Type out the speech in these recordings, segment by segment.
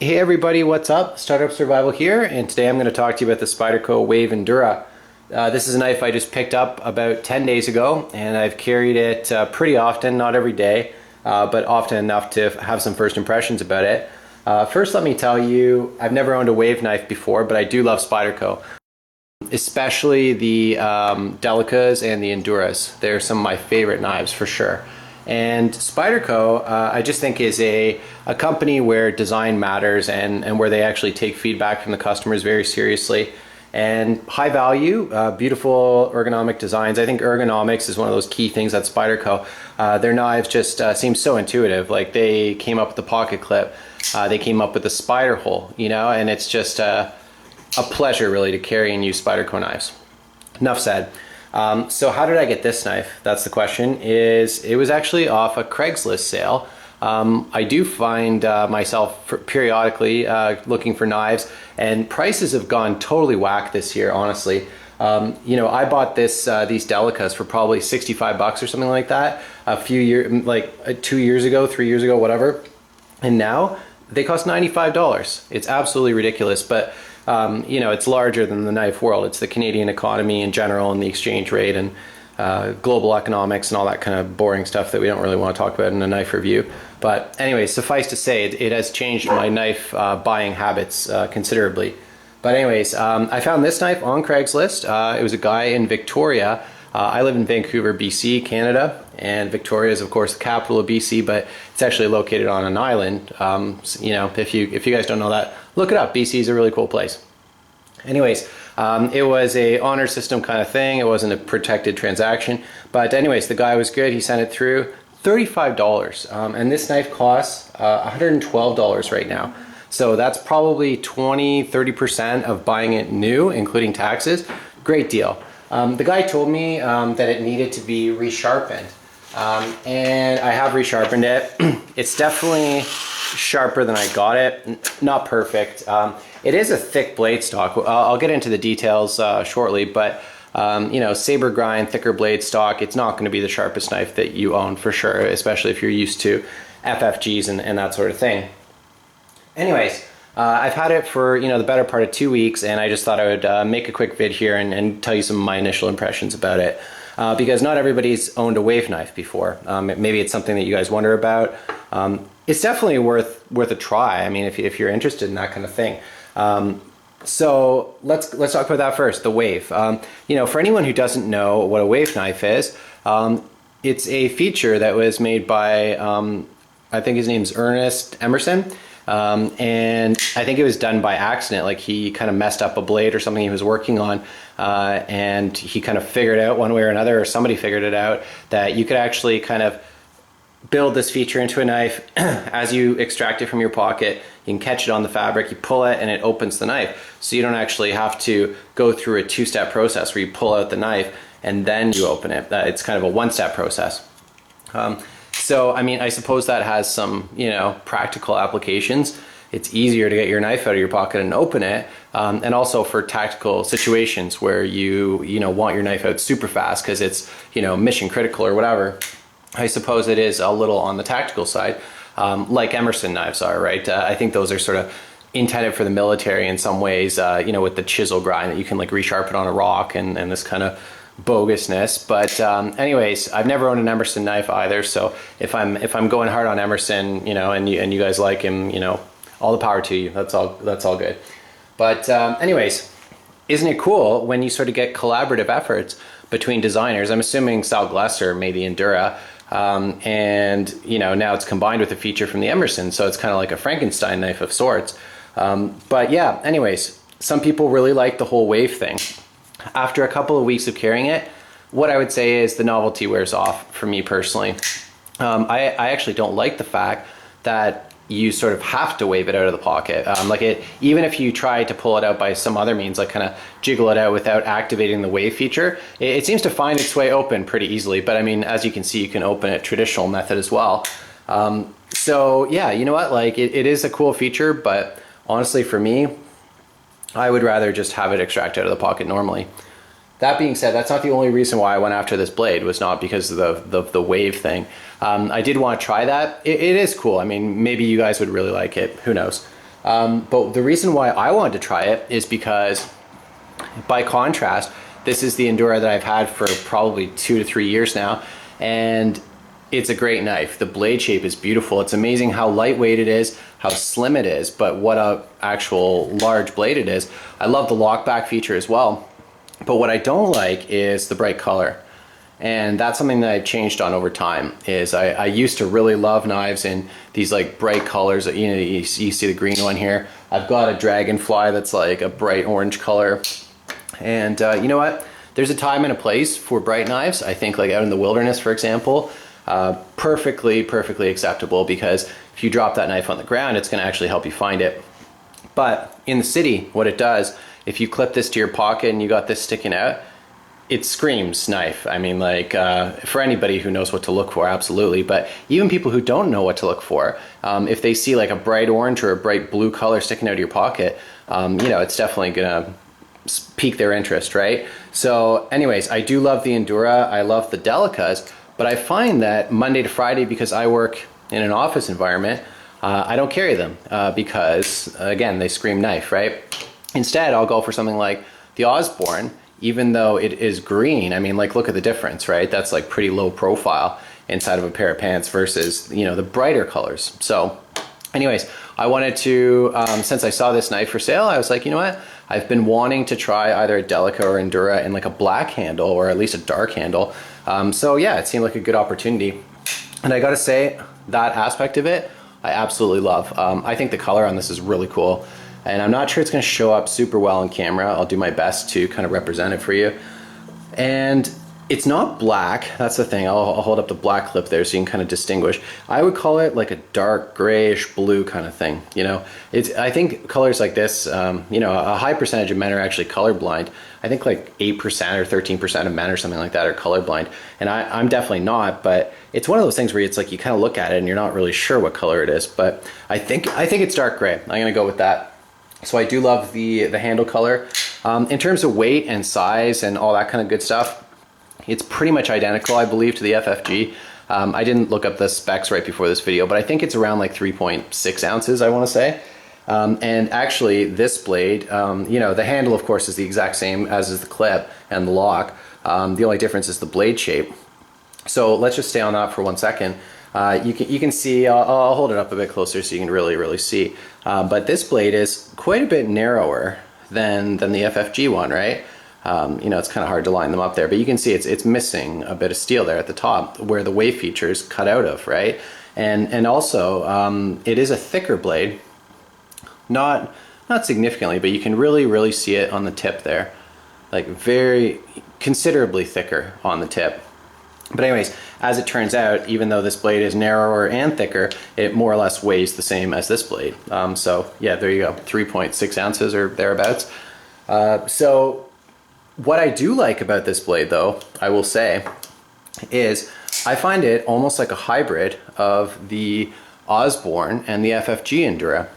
Hey everybody, what's up? Startup Survival here, and today I'm going to talk to you about the Spyderco Wave Endura. This is a knife I just picked up about 10 days ago, and I've carried it pretty often, not every day, but often enough to have some first impressions about it. First, let me tell you, I've never owned a Wave knife before, but I do love Spyderco, especially the Delicas and the Enduras. They're some of my favorite knives for sure. And Spyderco, I just think is a company where design matters and where they actually take feedback from the customers very seriously. And high value, beautiful ergonomic designs. I think ergonomics is one of those key things at Spyderco. Their knives just seem so intuitive. Like they came up with the pocket clip, they came up with the spider hole, you know, and it's just a pleasure really to carry and use Spyderco knives. Enough said. So how did I get this knife? That's the question. It was actually off a Craigslist sale. I do find myself periodically looking for knives, and prices have gone totally whack this year, honestly. You know, I bought these Delicas for probably 65 bucks or something like that a few years, like 2 years ago, 3 years ago, whatever. And now they cost $95. It's absolutely ridiculous, but you know, it's larger than the knife world. It's the Canadian economy in general and the exchange rate and global economics and all that kind of boring stuff that we don't really want to talk about in a knife review. But anyway, suffice to say, it has changed my knife buying habits considerably. But anyways, I found this knife on Craigslist. It was a guy in Victoria. I live in Vancouver, BC, Canada, and Victoria is of course the capital of BC, but it's actually located on an island. You know, if you guys don't know that, look it up. BC is a really cool place. Anyways, it was a honor system kind of thing. It wasn't a protected transaction, but anyways, the guy was good. He sent it through. $35, and this knife costs $112 right now. So that's probably 20–30% of buying it new, including taxes. Great deal. The guy told me that it needed to be resharpened, and I have resharpened it. It's definitely sharper than I got it. Not perfect. It is a thick blade stock. I'll get into the details shortly, but you know, saber grind, thicker blade stock, it's not going to be the sharpest knife that you own for sure, especially if you're used to FFGs and that sort of thing. Anyways, I've had it for, you know, the better part of 2 weeks, and I just thought I would make a quick vid here and tell you some of my initial impressions about it. Because not everybody's owned a Wave knife before. Maybe it's something that you guys wonder about. It's definitely worth a try. I mean, if you're interested in that kind of thing. So let's talk about that first, the Wave. You know, for anyone who doesn't know what a Wave knife is, it's a feature that was made by, I think his name's Emerson. And I think it was done by accident. Like he kind of messed up a blade or something he was working on, and he kind of figured out one way or another, or somebody figured it out, that you could actually kind of build this feature into a knife. As you extract it from your pocket, you can catch it on the fabric, you pull it, and it opens the knife. So you don't actually have to go through a two-step process where you pull out the knife and then you open it. It's kind of a one-step process. So, I mean, I suppose that has some, you know, practical applications. It's easier to get your knife out of your pocket and open it, and also for tactical situations where you know, want your knife out super fast because it's, you know, mission critical or whatever. I suppose it is a little on the tactical side, like Emerson knives are, right? I think those are sort of intended for the military in some ways, you know, with the chisel grind that you can like resharpen on a rock and this kind of bogusness. But anyways, I've never owned an Emerson knife either, so if I'm going hard on Emerson, you know, and you guys like him, you know, all the power to you. That's all good. But anyways, isn't it cool when you sort of get collaborative efforts between designers? I'm assuming Sal Glesser made the Endura, and you know, now it's combined with a feature from the Emerson, so it's kind of like a Frankenstein knife of sorts. But yeah, anyways, some people really like the whole Wave thing. After a couple of weeks of carrying it, what I would say is the novelty wears off for me personally. I actually don't like the fact that you sort of have to wave it out of the pocket. Even if you try to pull it out by some other means, like kind of jiggle it out without activating the Wave feature, it seems to find its way open pretty easily. But I mean, as you can see, you can open it traditional method as well. So yeah, you know what, like it is a cool feature, but honestly for me, I would rather just have it extract out of the pocket normally. That being said, that's not the only reason why I went after this blade, was not because of the Wave thing. I did want to try that. It is cool. I mean, maybe you guys would really like it. Who knows? But the reason why I wanted to try it is because, by contrast, this is the Endura that I've had for probably 2 to 3 years now, and it's a great knife. The blade shape is beautiful. It's amazing how lightweight it is, how slim it is, but what a actual large blade it is. I love the lockback feature as well, but what I don't like is the bright color. And that's something that I've changed on over time. Is I used to really love knives in these like bright colors. You know, you see the green one here. I've got a Dragonfly that's like a bright orange color. And you know what? There's a time and a place for bright knives. I think like out in the wilderness, for example, perfectly acceptable, because if you drop that knife on the ground, it's going to actually help you find it. But in the city, what it does, if you clip this to your pocket and you got this sticking out, it screams knife. I mean, like, for anybody who knows what to look for, absolutely. But even people who don't know what to look for, if they see like a bright orange or a bright blue color sticking out of your pocket, you know, it's definitely gonna pique their interest, right? So anyways, I do love the Endura. I love the Delicas, but I find that Monday to Friday, because I work in an office environment, I don't carry them because, again, they scream knife, right? Instead, I'll go for something like the Osborne. Even though it is green, I mean, like, look at the difference, right? That's like pretty low profile inside of a pair of pants versus, you know, the brighter colors. So anyways, I wanted to, since I saw this knife for sale, I was like, you know what? I've been wanting to try either a Delica or Endura in like a black handle, or at least a dark handle. So yeah, it seemed like a good opportunity. And I gotta say, that aspect of it, I absolutely love. I think the color on this is really cool. And I'm not sure it's going to show up super well on camera. I'll do my best to kind of represent it for you. And it's not black. That's the thing. I'll hold up the black clip there so you can kind of distinguish. I would call it like a dark grayish blue kind of thing. You know, I think colors like this, you know, a high percentage of men are actually colorblind. I think like 8% or 13% of men or something like that are colorblind. And I'm definitely not, but it's one of those things where it's like you kind of look at it and you're not really sure what color it is. But I think it's dark gray. I'm going to go with that. So I do love the handle color. In terms of weight and size and all that kind of good stuff, it's pretty much identical, I believe, to the FFG. I didn't look up the specs right before this video, but I think it's around like 3.6 ounces, I want to say. And actually, this blade, you know, the handle, of course, is the exact same as is the clip and the lock. The only difference is the blade shape. So let's just stay on that for 1 second. You can see, I'll hold it up a bit closer so you can really see. But this blade is quite a bit narrower than the FFG one, right? You know, it's kind of hard to line them up there, but you can see it's missing a bit of steel there at the top where the wave feature is cut out of, right? And also, it is a thicker blade, not significantly, but you can really see it on the tip there, like very considerably thicker on the tip. But anyways, as it turns out, even though this blade is narrower and thicker, it more or less weighs the same as this blade. So yeah, there you go, 3.6 ounces or thereabouts. So what I do like about this blade, though, I will say, is I find it almost like a hybrid of the Osborne and the FFG Endura.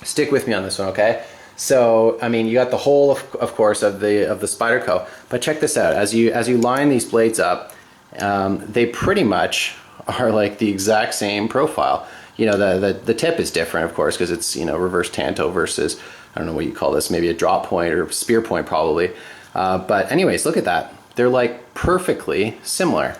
Stick with me on this one, okay? So, I mean, you got the whole, of course, of the Spyderco, but check this out. As you line these blades up, they pretty much are like the exact same profile. You know, the tip is different, of course, because it's, you know, reverse tanto versus, I don't know what you call this, maybe a drop point or spear point probably. But anyways, look at that. They're like perfectly similar,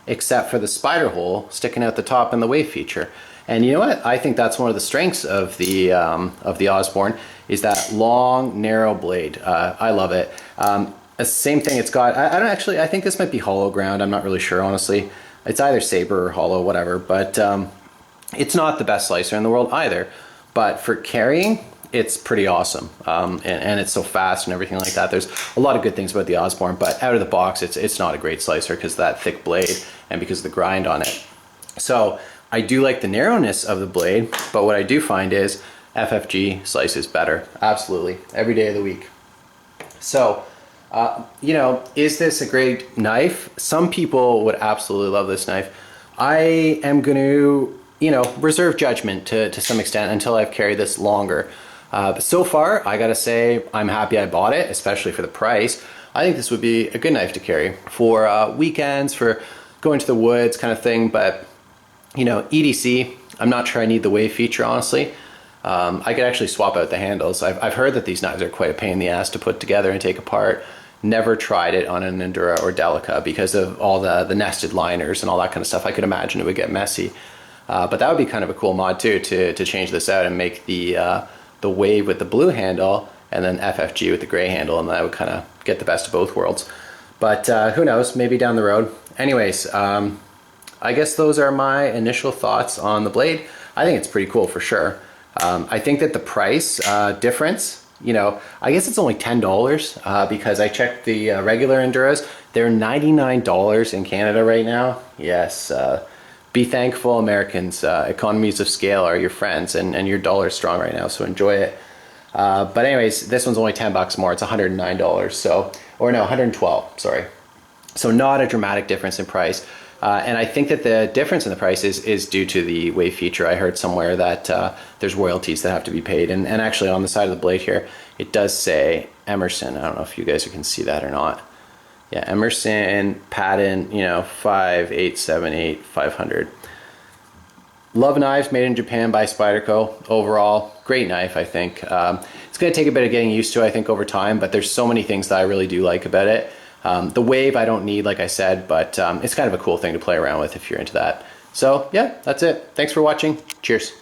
except for the spider hole sticking out the top and the wave feature. And you know what? I think that's one of the strengths of the Osborne, is that long, narrow blade. I love it. Same thing, it's got, I think this might be hollow ground, I'm not really sure, honestly. It's either saber or hollow, whatever, but it's not the best slicer in the world either. But for carrying, it's pretty awesome, and it's so fast and everything like that. There's a lot of good things about the Osborne, but out of the box, it's not a great slicer because of that thick blade and because of the grind on it. So I do like the narrowness of the blade, but what I do find is FFG slices better, absolutely, every day of the week. So, you know, is this a great knife? Some people would absolutely love this knife. I am going to, you know, reserve judgment to some extent until I've carried this longer. But so far, I gotta say, I'm happy I bought it, especially for the price. I think this would be a good knife to carry for weekends, for going to the woods kind of thing. But, you know, EDC, I'm not sure I need the wave feature, honestly. I could actually swap out the handles. I've heard that these knives are quite a pain in the ass to put together and take apart. Never tried it on an Endura or Delica because of all the nested liners and all that kind of stuff. I could imagine it would get messy. But that would be kind of a cool mod too, to change this out and make the Wave with the blue handle and then FFG with the gray handle, and that would kind of get the best of both worlds. But who knows, maybe down the road. Anyways, I guess those are my initial thoughts on the blade. I think it's pretty cool for sure. I think that the price difference, you know, I guess it's only $10 because I checked the regular Enduras. They're $99 in Canada right now. Yes, be thankful, Americans. Economies of scale are your friends, and your dollar's strong right now, so enjoy it. But anyways, this one's only 10 bucks more. It's $109, so, or no, 112, sorry. So not a dramatic difference in price. And I think that the difference in the price is due to the Wave feature. I heard somewhere that there's royalties that have to be paid. And actually on the side of the blade here, it does say Emerson. I don't know if you guys can see that or not. Yeah, Emerson patent, you know, 5878 500. Love knives made in Japan by Spyderco. Overall, great knife, I think. It's going to take a bit of getting used to, I think, over time, but there's so many things that I really do like about it. The Wave I don't need, like I said, but it's kind of a cool thing to play around with if you're into that. So yeah, that's it. Thanks for watching. Cheers.